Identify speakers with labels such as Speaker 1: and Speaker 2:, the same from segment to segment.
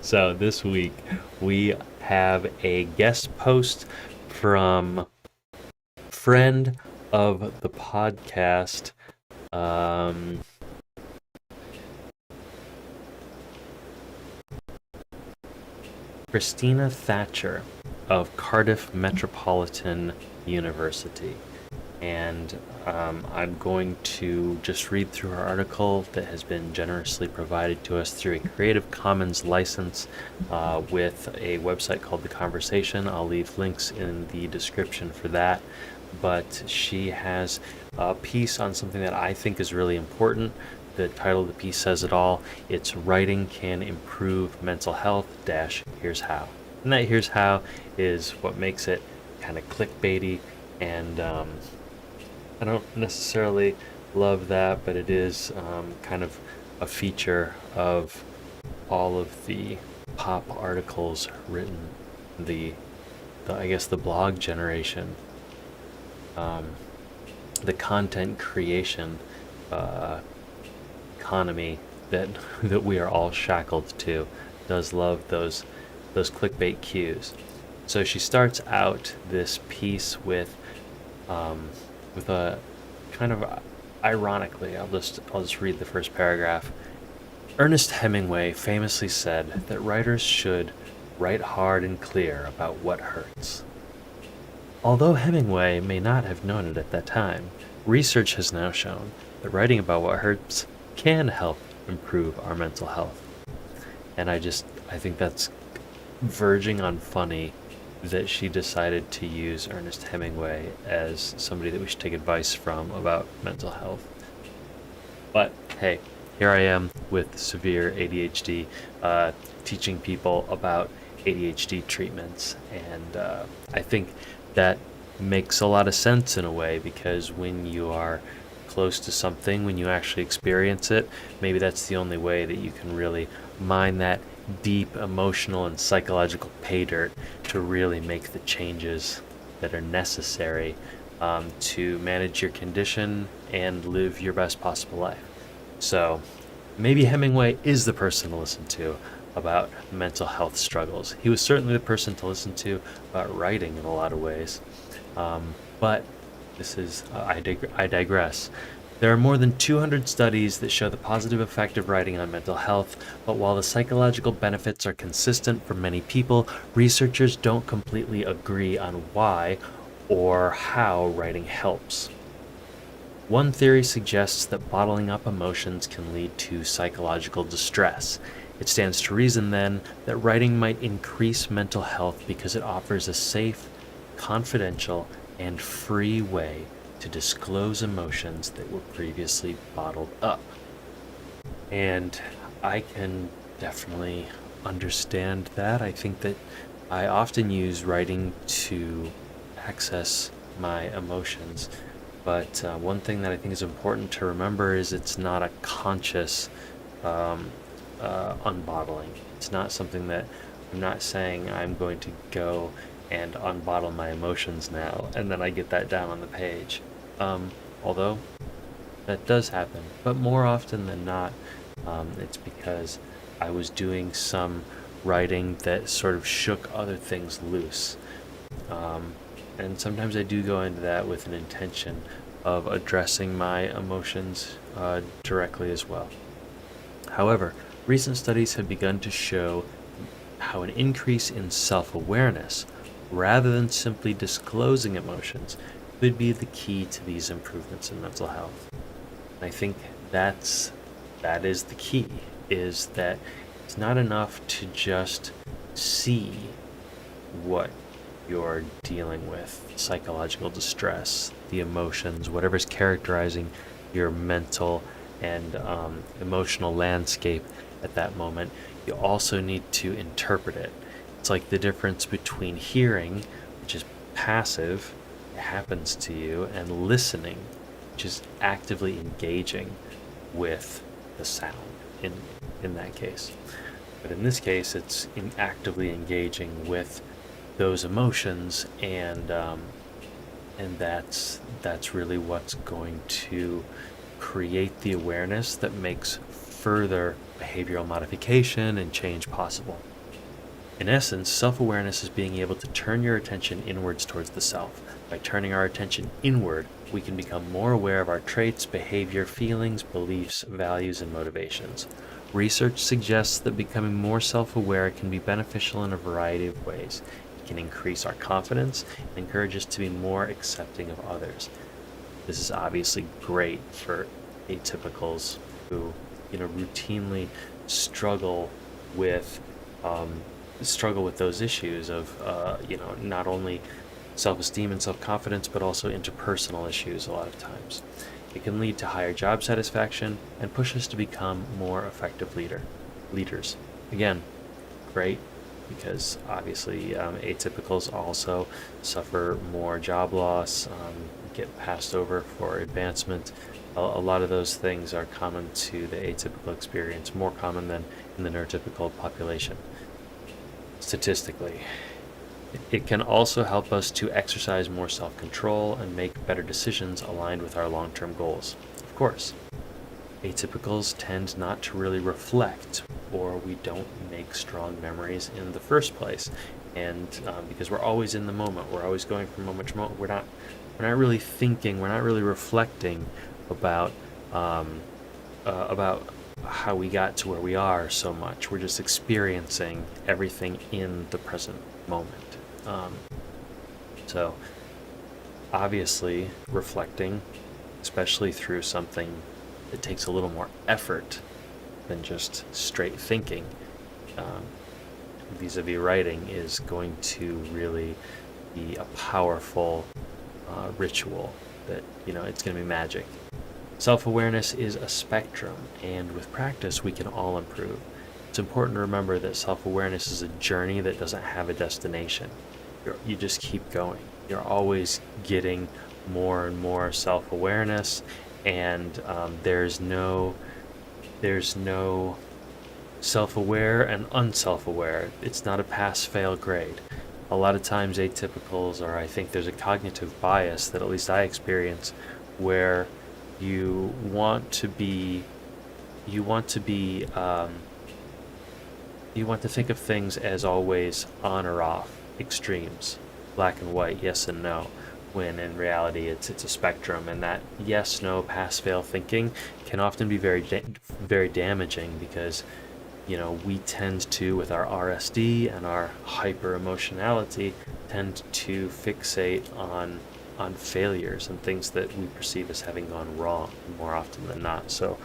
Speaker 1: So this week we have a guest post from friend of the podcast, um, Christina Thatcher of Cardiff Metropolitan University. And I'm going to just read through her article that has been generously provided to us through a Creative Commons license with a website called The Conversation. I'll leave links in the description for that. But she has a piece on something that I think is really important. The title of the piece says it all. It's Writing Can Improve Mental Health - Here's How. And that here's how is what makes it kind of clickbaity, and I don't necessarily love that, but it is kind of a feature of all of the pop articles written, the I guess the blog generation, the content creation economy that that we are all shackled to. Does love those clickbait cues. So she starts out this piece with a kind of ironically, I'll just read the first paragraph. Ernest Hemingway famously said that writers should write hard and clear about what hurts. Although Hemingway may not have known it at that time, research has now shown that writing about what hurts can help improve our mental health. And I think that's verging on funny that she decided to use Ernest Hemingway as somebody that we should take advice from about mental health. But hey, here I am with severe ADHD, teaching people about ADHD treatments, and I think that makes a lot of sense in a way, because when you are close to something, when you actually experience it, maybe that's the only way that you can really mine that deep emotional and psychological pay dirt to really make the changes that are necessary to manage your condition and live your best possible life. So maybe Hemingway is the person to listen to about mental health struggles. He was certainly the person to listen to about writing in a lot of ways. But this is, I digress. There are more than 200 studies that show the positive effect of writing on mental health, but while the psychological benefits are consistent for many people, researchers don't completely agree on why or how writing helps. One theory suggests that bottling up emotions can lead to psychological distress. It stands to reason, then, that writing might increase mental health because it offers a safe, confidential, and free way to disclose emotions that were previously bottled up. And I can definitely understand that. I think that I often use writing to access my emotions, but one thing that I think is important to remember is it's not a conscious unbottling. It's not something that I'm not saying I'm going to go and unbottle my emotions now, and then I get that down on the page. Although that does happen, but more often than not, it's because I was doing some writing that sort of shook other things loose. And sometimes I do go into that with an intention of addressing my emotions directly as well. However, recent studies have begun to show how an increase in self-awareness, rather than simply disclosing emotions, could be the key to these improvements in mental health. And I think that is the key, is that it's not enough to just see what you're dealing with, psychological distress, the emotions, whatever's characterizing your mental and emotional landscape at that moment. You also need to interpret it. It's like the difference between hearing, which is passive, it happens to you, and listening, which is actively engaging with the sound in that case. But in this case, it's actively engaging with those emotions, and that's really what's going to create the awareness that makes further behavioral modification and change possible. In essence, self-awareness is being able to turn your attention inwards towards the self. By turning our attention inward, we can become more aware of our traits, behavior, feelings, beliefs, values, and motivations. Research suggests that becoming more self-aware can be beneficial in a variety of ways. It can increase our confidence and encourage us to be more accepting of others. This is obviously great for atypicals who, routinely struggle with those issues of, not only self-esteem and self-confidence, but also interpersonal issues a lot of times. It can lead to higher job satisfaction and push us to become more effective leaders. Again, great, because obviously atypicals also suffer more job loss, get passed over for advancement. A lot of those things are common to the atypical experience, more common than in the neurotypical population, statistically. It can also help us to exercise more self-control and make better decisions aligned with our long-term goals. Of course, atypicals tend not to really reflect, or we don't make strong memories in the first place. And because we're always in the moment, we're always going from moment to moment, we're not really thinking, we're not really reflecting about how we got to where we are so much. We're just experiencing everything in the present moment. So obviously reflecting, especially through something that takes a little more effort than just straight thinking, vis-a-vis writing, is going to really be a powerful ritual that, it's going to be magic. Self-awareness is a spectrum, and with practice we can all improve. It's important to remember that self-awareness is a journey that doesn't have a destination. You just keep going. You're always getting more and more self-awareness, and there's no self-aware and unself-aware. It's not a pass-fail grade. A lot of times atypicals, or I think there's a cognitive bias that at least I experience, where you want to think of things as always on or off, extremes, black and white, yes and no, when in reality it's a spectrum, and that yes, no, pass, fail thinking can often be very damaging, because we tend to, with our RSD and our hyper emotionality, tend to fixate on failures and things that we perceive as having gone wrong more often than not. So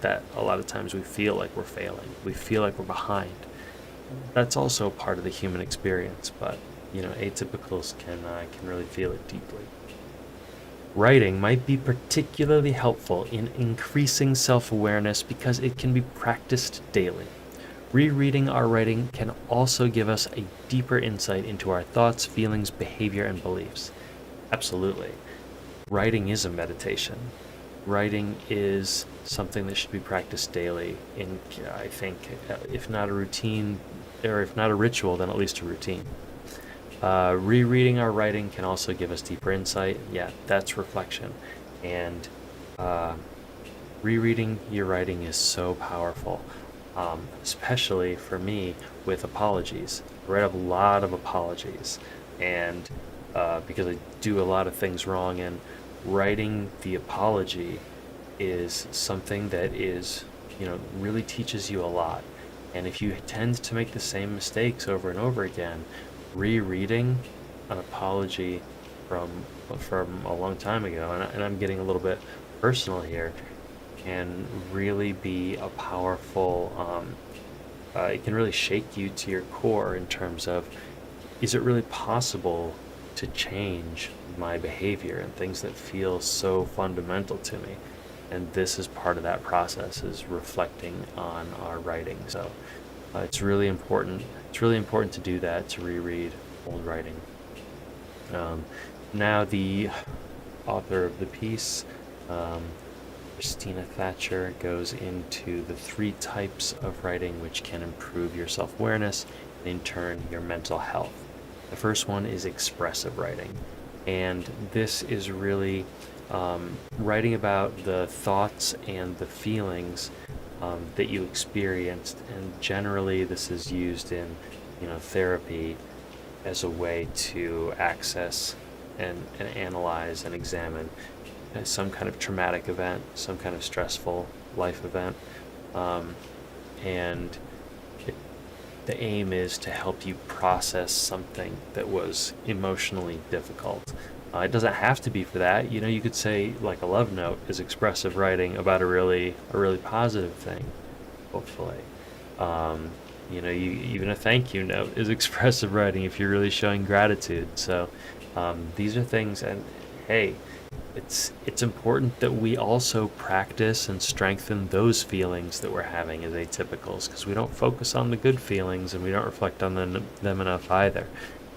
Speaker 1: that a lot of times we feel like we're failing, we feel like we're behind. That's also part of the human experience, but atypicals can really feel it deeply. Writing might be particularly helpful in increasing self-awareness because it can be practiced daily. Rereading our writing can also give us a deeper insight into our thoughts, feelings, behavior, and beliefs. Absolutely. Writing is a meditation. Writing is something that should be practiced daily, in, I think, if not a routine, or if not a ritual, then at least a routine. Rereading our writing can also give us deeper insight. Yeah, that's reflection. And rereading your writing is so powerful, especially for me with apologies. I write a lot of apologies, and because I do a lot of things wrong, and writing the apology is something that is, really teaches you a lot. And if you tend to make the same mistakes over and over again, rereading an apology from a long time ago, and I'm getting a little bit personal here, can really be a powerful, it can really shake you to your core in terms of, is it really possible to change my behavior and things that feel so fundamental to me? And this is part of that process, is reflecting on our writing. So it's really important. It's really important to do that, to reread old writing. Now the author of the piece, Christina Thatcher, goes into the 3 types of writing which can improve your self-awareness and in turn your mental health. The first one is expressive writing, and this is really writing about the thoughts and the feelings that you experienced. And generally this is used in, therapy as a way to access and analyze and examine some kind of traumatic event, some kind of stressful life event. And the aim is to help you process something that was emotionally difficult. It doesn't have to be for that. You could say like a love note is expressive writing about a really positive thing, hopefully. Even a thank you note is expressive writing if you're really showing gratitude. So these are things, and hey, it's important that we also practice and strengthen those feelings that we're having as atypicals, because we don't focus on the good feelings and we don't reflect on them enough either.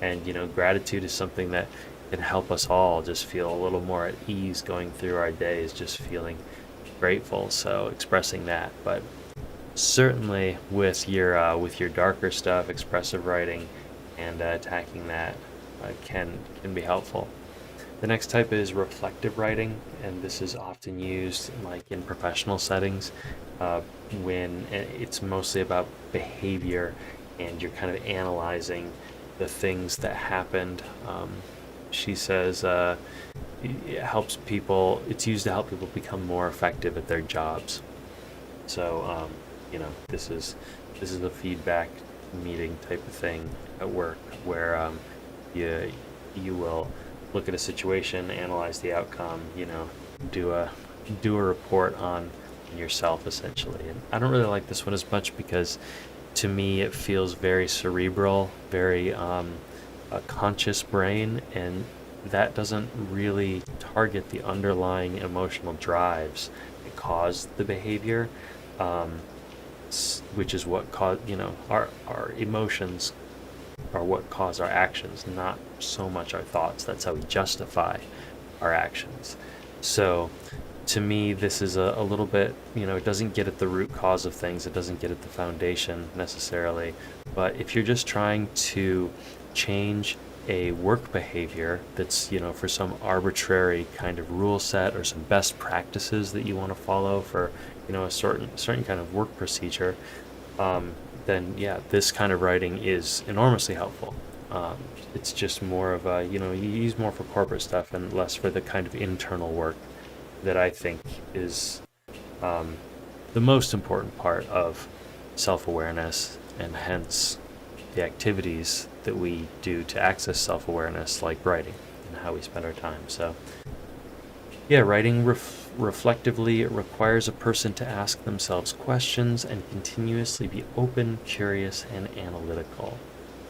Speaker 1: And gratitude is something that can help us all just feel a little more at ease going through our days, just feeling grateful. So expressing that, but certainly with your darker stuff, expressive writing and attacking that can be helpful. The next type is reflective writing, and this is often used like in professional settings when it's mostly about behavior and you're kind of analyzing the things that happened. She says it's used to help people become more effective at their jobs. So this is a feedback meeting type of thing at work where you will look at a situation, analyze the outcome, do a report on yourself essentially. And I don't really like this one as much because to me it feels very cerebral, very a conscious brain, and that doesn't really target the underlying emotional drives that cause the behavior, which is what cause our emotions are what cause our actions, not so much our thoughts. That's how we justify our actions. So to me, this is a little bit, it doesn't get at the root cause of things. It doesn't get at the foundation necessarily. But if you're just trying to change a work behavior that's, for some arbitrary kind of rule set or some best practices that you want to follow for, a certain kind of work procedure, then yeah, this kind of writing is enormously helpful. It's just more of a, you use more for corporate stuff and less for the kind of internal work that I think is the most important part of self-awareness, and hence the activities that we do to access self-awareness, like writing and how we spend our time. So yeah, writing reflectively requires a person to ask themselves questions and continuously be open, curious, and analytical.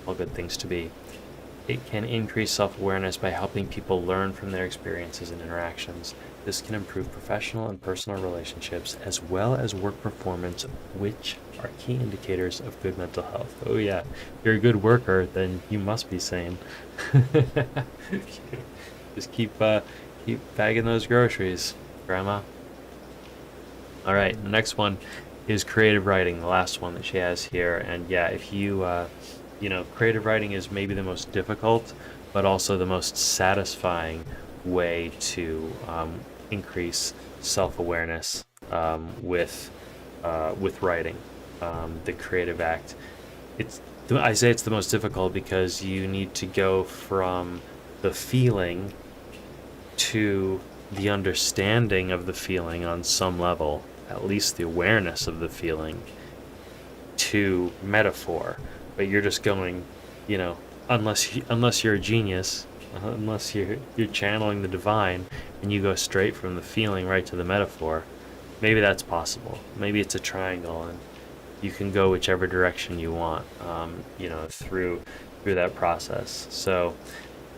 Speaker 1: All good things to be. It can increase self-awareness by helping people learn from their experiences and interactions. This can improve professional and personal relationships as well as work performance, which are key indicators of good mental health. Oh yeah, if you're a good worker, then you must be sane. Just keep bagging those groceries, Grandma. All right, the next one is creative writing, the last one that she has here. And yeah, if you, creative writing is maybe the most difficult, but also the most satisfying way to increase self-awareness with writing. The creative act. I say it's the most difficult because you need to go from the feeling to the understanding of the feeling on some level, at least the awareness of the feeling, to metaphor. But you're just going, unless you're a genius, unless you're channeling the divine and you go straight from the feeling right to the metaphor, maybe that's possible. Maybe it's a triangle and you can go whichever direction you want, through that process. So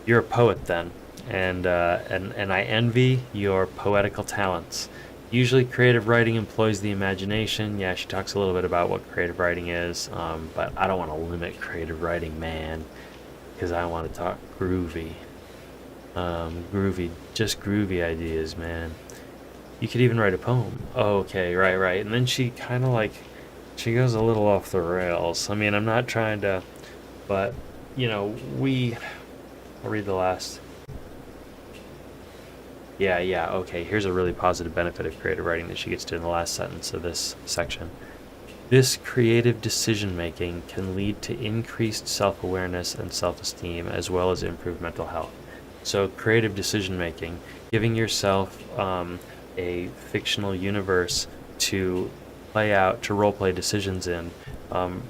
Speaker 1: you're a poet then, and I envy your poetical talents. Usually creative writing employs the imagination. Yeah, she talks a little bit about what creative writing is, but I don't want to limit creative writing, man, because I want to talk groovy. Just groovy ideas, man. You could even write a poem. Oh, okay, right. And then she kind of she goes a little off the rails. I mean, I'm not trying to, but, I'll read the last Yeah, okay, here's a really positive benefit of creative writing that she gets to in the last sentence of this section. This creative decision making can lead to increased self awareness and self esteem, as well as improved mental health. So, creative decision making, giving yourself a fictional universe to play out, to role play decisions in, and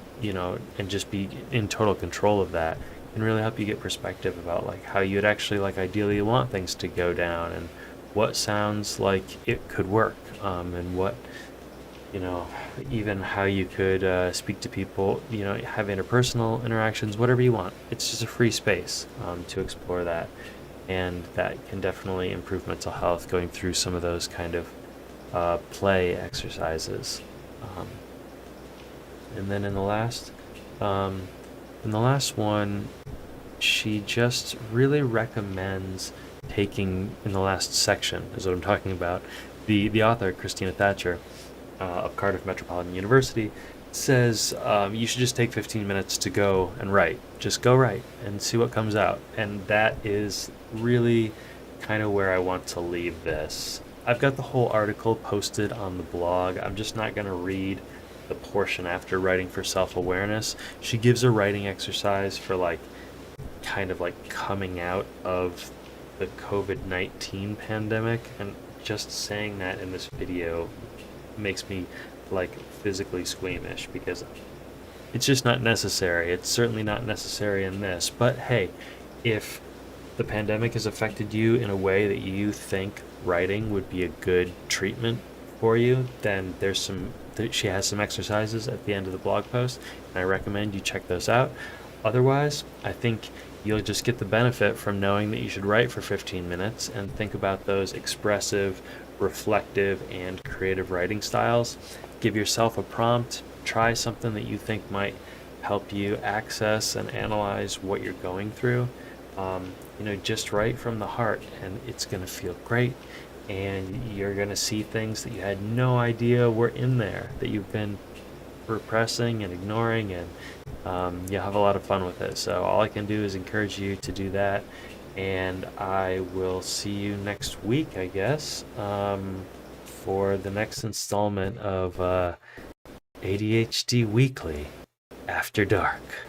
Speaker 1: just be in total control of that, can really help you get perspective about like how you'd actually like ideally want things to go down, and what sounds like it could work, and what you know, even how you could speak to people, have interpersonal interactions, whatever you want. It's just a free space to explore that. And that can definitely improve mental health going through some of those kind of play exercises. Um, and then in the last one, she just really recommends taking, in the last section, is what I'm talking about. The author, Christina Thatcher, of Cardiff Metropolitan University, says you should just take 15 minutes to go and write. Just go write and see what comes out. And that is really kind of where I want to leave this. I've got the whole article posted on the blog. I'm just not going to read the portion after writing for self-awareness. She gives a writing exercise for like kind of like coming out of the COVID-19 pandemic, and just saying that in this video makes me like physically squeamish because it's just not necessary. It's certainly not necessary in this. But hey, if the pandemic has affected you in a way that you think writing would be a good treatment for you, then she has some exercises at the end of the blog post, and I recommend you check those out. Otherwise, I think you'll just get the benefit from knowing that you should write for 15 minutes and think about those expressive, reflective, and creative writing styles. Give yourself a prompt, try something that you think might help you access and analyze what you're going through. Just write from the heart, and it's going to feel great, and you're going to see things that you had no idea were in there, that you've been repressing and ignoring, and you'll have a lot of fun with it. So all I can do is encourage you to do that, and I will see you next week, I guess, for the next installment of ADHD Weekly After Dark.